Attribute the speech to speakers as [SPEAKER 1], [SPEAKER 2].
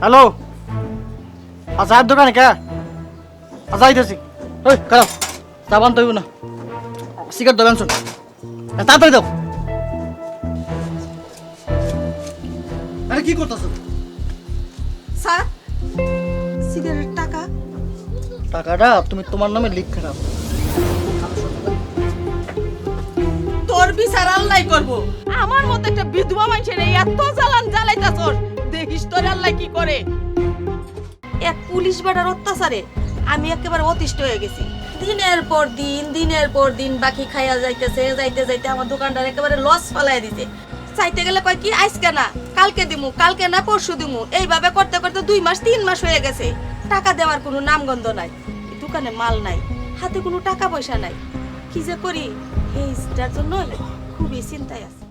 [SPEAKER 1] Hello, আচ্ছা দোকানে কে আচ্ছা আইতেছি। ওই খারাপ চাবান তৈব না, সিগারেট দেবেন শুন, তাড়াতাড়ি দাও। আরে কি করতেছো?
[SPEAKER 2] স্যার, সিগারেট টাকা।
[SPEAKER 1] টাকাটা তুমি তোমার নামে লিখে নাও।
[SPEAKER 2] তোর বিচার আল্লাহ করব। আমার মতো একটা বিধবা মানুষের এত জ্বালান জ্বালাইতাছস, দেখিস তোর আল্লাহ কি করে। এক পুলিশ বেটার অত্যাচারে আমি একেবারে অতিষ্ঠ হয়ে গেছি। দিনের পর দিন বাকি খাইয়া যাইতেছে, যাইতে যাইতে আমার দোকানটার একেবারে লস ফালাই দিতে। চাইতে গেলে কয় কি আজকে না কালকে দিমু, কালকে না পরশু দিমু, এইভাবে করতে করতে 2 মাস 3 মাস হয়ে গেছে। টাকা দেওয়ার কোনো নামগন্ধ নাই, দোকানে মাল নাই, হাতে কোনো টাকা পয়সা নাই। কি যে করি, এইটার জন্য খুবই চিন্তায় আছে।